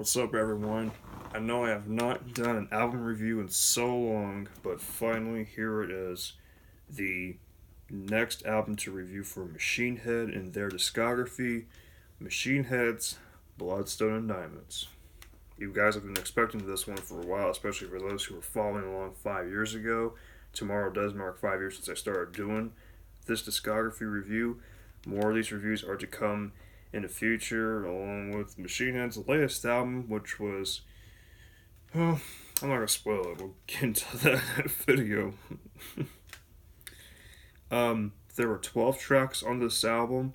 What's up, everyone? I know I have not done an album review in so long, but finally here it is. The next album to review for Machine Head and their discography, Machine Head's Bloodstone and Diamonds. You guys have been expecting this one for a while, especially for those who were following along 5 years ago. Tomorrow does mark 5 years since I started doing this discography review. More of these reviews are to come in the future, along with Machine Head's latest album, which was, well, I'm not gonna spoil it. We'll get into that video. There were 12 tracks on this album,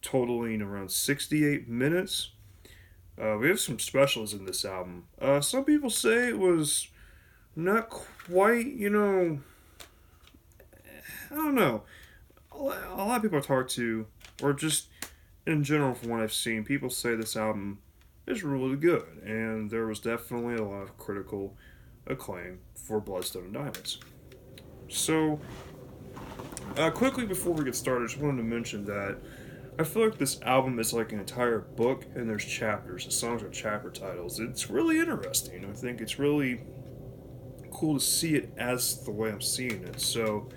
totaling around 68 minutes. We have some specials in this album. Some people say it was not quite, I don't know. A lot of people I talk to, or just in general from what I've seen, people say this album is really good, and there was definitely a lot of critical acclaim for Bloodstone and Diamonds. So, quickly before we get started, I just wanted to mention that I feel like this album is like an entire book, and there's chapters. The songs are chapter titles. It's really interesting. I think it's really cool to see it as the way I'm seeing it. So,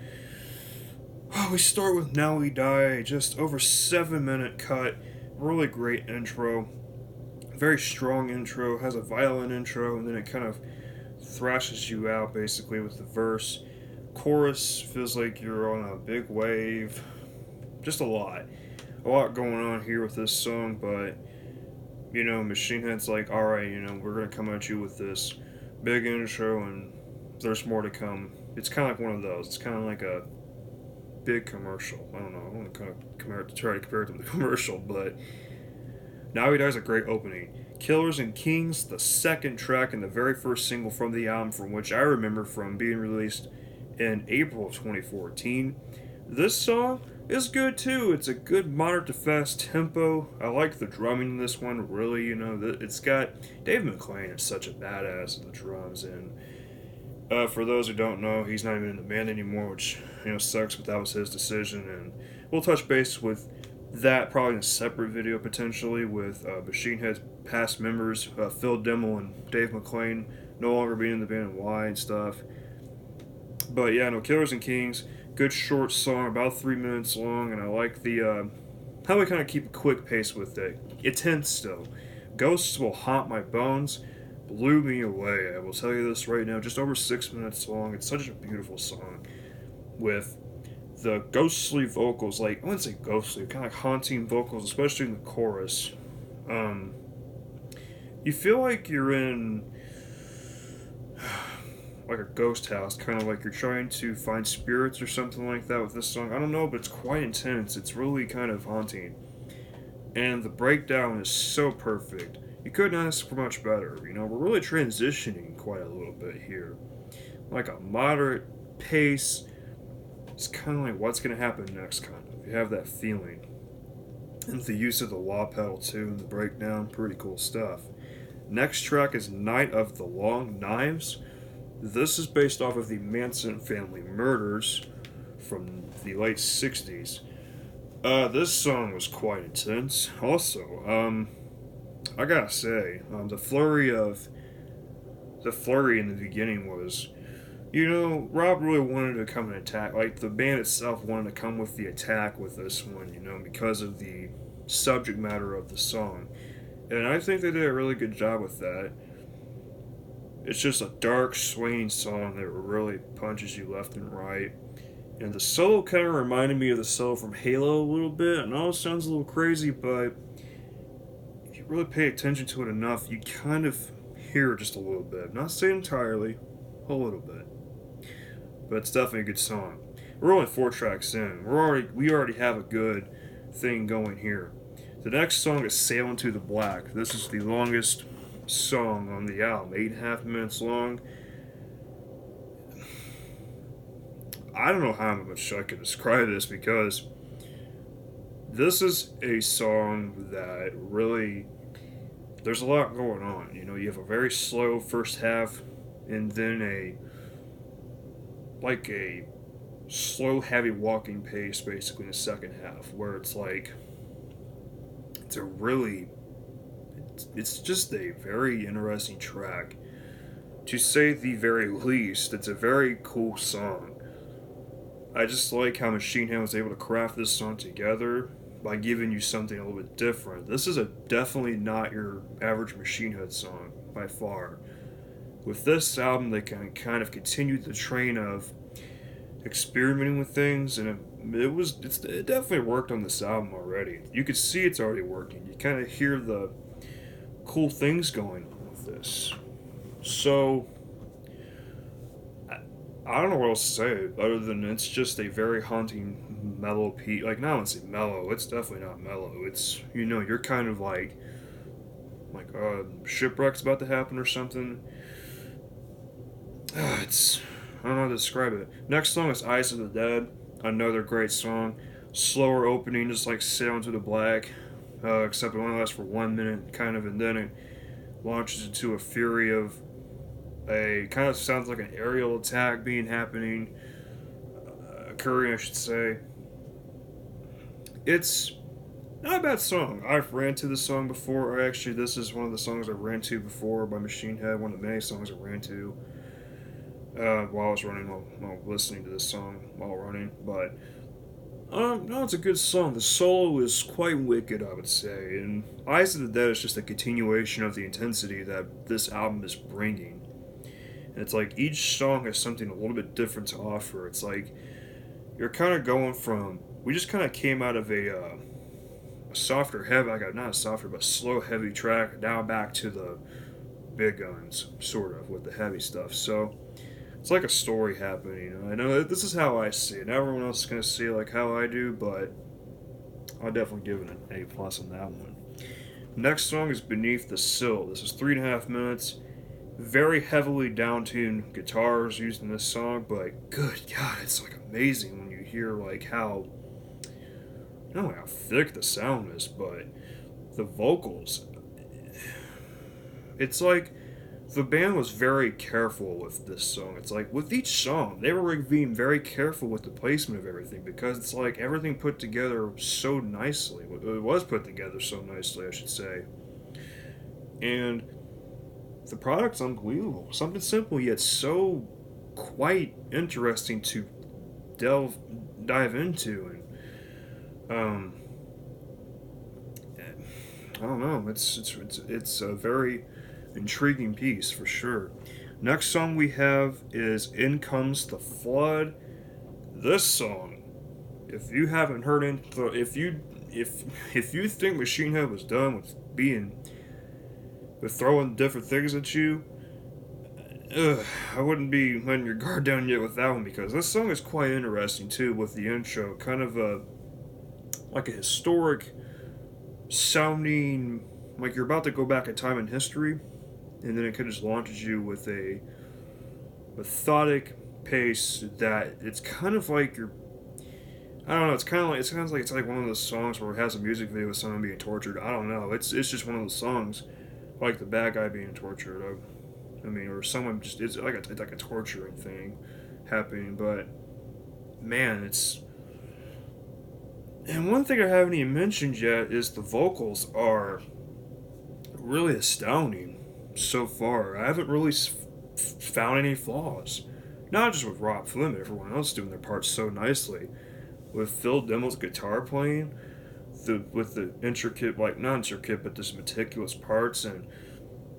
we start with Now We Die, just over 7 minute cut. Really great intro. Very strong intro, has a violin intro, and then it kind of thrashes you out basically with the verse. Chorus feels like you're on a big wave. Just a lot. A lot going on here with this song, but Machine Head's like, alright, we're gonna come at you with this big intro and there's more to come. It's kind of like one of those. It's kind of like a big commercial. I don't know. I want to kind of try to compare it to the commercial, but Now He Dies a great opening. Killers and Kings, the second track and the very first single from the album, from which I remember from being released in April of 2014. This song is good too. It's a good moderate to fast tempo. I like the drumming in this one. Really, it's got Dave McClain is such a badass in the drums, and for those who don't know, he's not even in the band anymore, which sucks, but that was his decision. And we'll touch base with that probably in a separate video potentially with Machine Head's past members, Phil Dimmel and Dave McClain, no longer being in the band and why and stuff. But yeah, no, Killers and Kings, good short song, about 3 minutes long, and I like the how we kind of keep a quick pace with it. It's tense still. Ghosts Will Haunt My Bones blew me away. I will tell you this right now, just over 6 minutes long. It's such a beautiful song with the ghostly vocals, like I wouldn't say ghostly, kind of like haunting vocals, especially in the chorus. You feel like you're in like a ghost house, kind of like you're trying to find spirits or something like that with this song. I don't know, but it's quite intense. It's really kind of haunting. And the breakdown is so perfect. You couldn't ask for much better. We're really transitioning quite a little bit here. Like a moderate pace. It's kind of like what's going to happen next, kind of. You have that feeling. And the use of the wah pedal, too, and the breakdown, pretty cool stuff. Next track is Night of the Long Knives. This is based off of the Manson family murders from the late 60s. This song was quite intense. Also, I gotta say, the flurry in the beginning was, Rob really wanted to come and attack. Like, the band itself wanted to come with the attack with this one, because of the subject matter of the song. And I think they did a really good job with that. It's just a dark, swaying song that really punches you left and right. And the solo kind of reminded me of the solo from Halo a little bit. I know it sounds a little crazy, but if you really pay attention to it enough, you kind of hear it just a little bit. I'm not saying entirely, a little bit. But it's definitely a good song. We're only 4 tracks in. We already have a good thing going here. The next song is Sail Into the Black. This is the longest song on the album, 8.5 minutes long. I don't know how much I can describe this, because this is a song that really, there's a lot going on. You have a very slow first half, and then a slow, heavy walking pace basically in the second half, where it's like, it's it's just a very interesting track. To say the very least, it's a very cool song. I just like how Machine Head was able to craft this song together by giving you something a little bit different. This is a definitely not your average Machine Head song by far. With this album, they can kind of continued the train of experimenting with things, and it definitely worked on this album already. You could see it's already working. You kind of hear the cool things going on with this. So I don't know what else to say other than it's just a very haunting mellow piece. Like, not to say mellow, it's definitely not mellow. It's, you're kind of like shipwreck's about to happen or something. It's, I don't know how to describe it. Next song is Eyes of the Dead, another great song. Slower opening, just like Sail into the Black, except it only lasts for 1 minute, kind of, and then it launches into a fury of kind of sounds like an aerial attack occurring, I should say. It's not a bad song. I've ran to this song before. Actually, this is one of the songs I ran to before by Machine Head. One of the many songs I ran to while I was running, while listening to this song while running. But no, it's a good song. The solo is quite wicked, I would say. And Eyes of the Dead is just a continuation of the intensity that this album is bringing. And it's like each song has something a little bit different to offer. It's like you're kind of going from. We just kind of came out of a softer, heavy, like not a softer, but slow, heavy track, now back to the big guns, sort of, with the heavy stuff. So it's like a story happening. I know this is how I see it. Everyone else is going to see it like how I do, but I'll definitely give it an A plus on that one. Next song is Beneath the Silt. This is 3.5 minutes. Very heavily down-tuned guitars used in this song, but good God, it's like amazing when you hear like how, not only how thick the sound is, but the vocals. It's like the band was very careful with this song. It's like with each song, they were being very careful with the placement of everything because it's like everything put together so nicely. It was put together so nicely, I should say. And the product's unbelievable. Something simple yet so quite interesting to dive into, and I don't know. It's a very intriguing piece for sure. Next song we have is "In Comes the Flood." This song, if you haven't heard it, if you think Machine Head was done with throwing different things at you, I wouldn't be letting your guard down yet with that one because this song is quite interesting too with the intro, kind of like a historic sounding, like you're about to go back in time in history, and then it kind of just launches you with a methodic pace that it's kind of like you're. I don't know. It sounds like it's like one of those songs where it has a music video with someone being tortured. I don't know. It's just one of those songs, like the bad guy being tortured. I mean, or someone just it's like a torturing thing happening. But man, it's. And one thing I haven't even mentioned yet is the vocals are really astounding so far. I haven't really found any flaws. Not just with Rob Flynn, but everyone else doing their parts so nicely. With Phil Dimmel's guitar playing, with the intricate, like not intricate, but just meticulous parts, and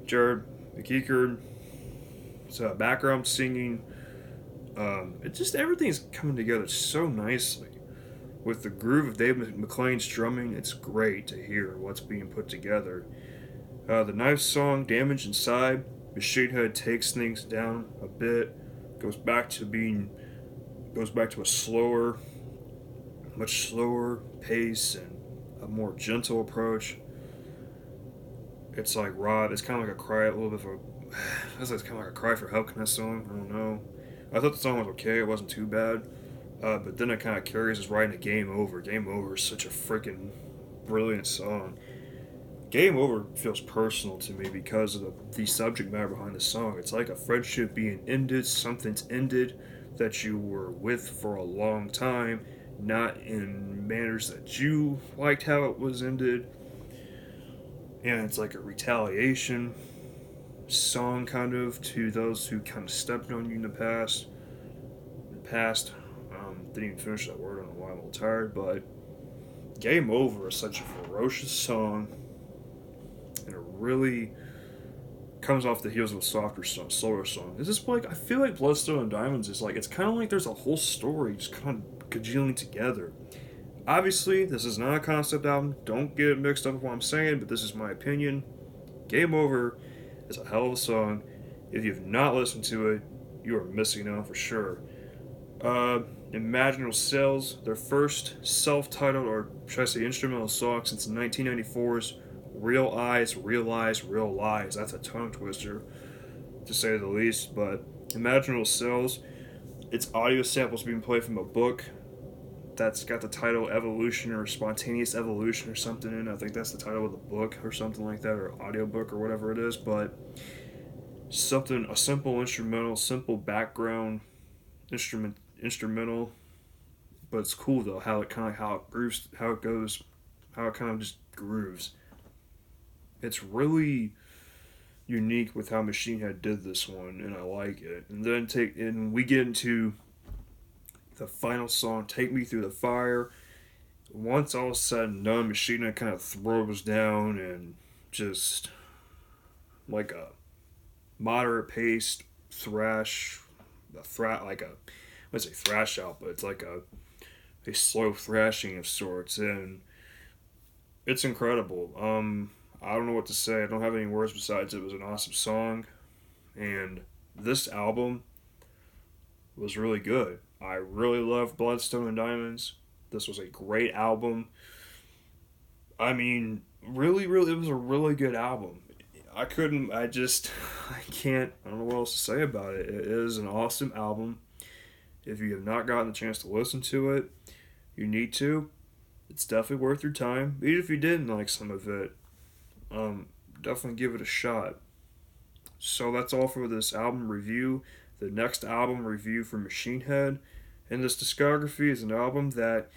Jared McEachern's background singing. It just everything's coming together so nicely. With the groove of Dave McClain's drumming, it's great to hear what's being put together. The Knife song, Damage Inside, Machine Head takes things down a bit, goes back to a much slower pace and a more gentle approach. It's like Rob, it's kind of like a cry, a little bit of a, it's kind of like a cry for help kind of song. I don't know. I thought the song was okay, it wasn't too bad. But then it kind of carries us right into Game Over. Game Over is such a freaking brilliant song. Game Over feels personal to me because of the subject matter behind the song. It's like a friendship being ended, something's ended that you were with for a long time, not in manners that you liked how it was ended. and it's like a retaliation song kind of to those who kind of stepped on you in the past. Didn't even finish that word. I don't know why I'm a little tired, but Game Over is such a ferocious song, and it really comes off the heels of a softer song, slower song. Is this like, I feel like Bloodstone and Diamonds is like, it's kind of like there's a whole story just kind of congealing together. Obviously, this is not a concept album. Don't get it mixed up with what I'm saying, but this is my opinion. Game Over is a hell of a song. If you've not listened to it, you are missing out for sure. Uh, Imaginal Cells, their first self-titled, or should I say instrumental song since 1994's Real Eyes, Real Eyes, Real Lies. That's a tongue twister, to say the least, but Imaginal Cells, it's audio samples being played from a book that's got the title Evolution or Spontaneous Evolution or something in it. I think that's the title of the book or something like that, or audiobook or whatever it is, but a simple instrumental, simple background instrumental, but it's cool though how it grooves, how it goes, how it kind of just grooves. It's really unique with how Machine Head did this one, and I like it. And we get into the final song, "Take Me Through the Fire." Once all is said and done, Machine Head kind of throws down and just like a moderate paced thrash, like a, let's say thrash out, but it's like a slow thrashing of sorts, and it's incredible. I don't know what to say. I don't have any words besides it was an awesome song, and this album was really good. I really love Bloodstone and Diamonds. This was a great album. I mean, really, it was a really good album. I couldn't, I just, I can't, I don't know what else to say about it. It is an awesome album. If you have not gotten the chance to listen to it, you need to. It's definitely worth your time. Even if you didn't like some of it, definitely give it a shot. So that's all for this album review. The next album review for Machine Head and this discography is an album that,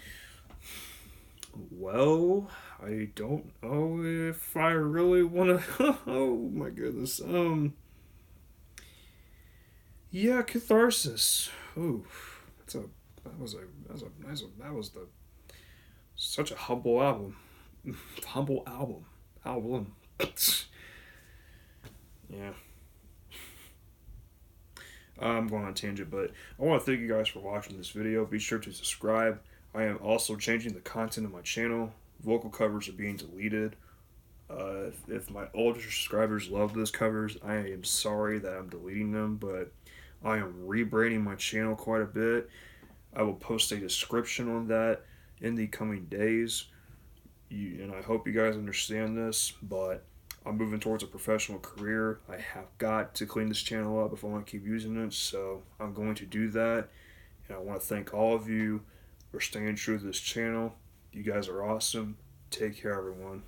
well, I don't know if I really want to. Oh my goodness. Yeah, Catharsis. Ooh, that's a that was a that was a nice that was the such a humble album. Humble album. Yeah. I'm going on a tangent, but I want to thank you guys for watching this video. Be sure to subscribe. I am also changing the content of my channel. Vocal covers are being deleted. If my older subscribers love those covers, I am sorry that I'm deleting them, but I am rebranding my channel quite a bit. I will post a description on that in the coming days. And I hope you guys understand this, but I'm moving towards a professional career. I have got to clean this channel up if I want to keep using it, so I'm going to do that. And I want to thank all of you for staying true to this channel. You guys are awesome. Take care, everyone.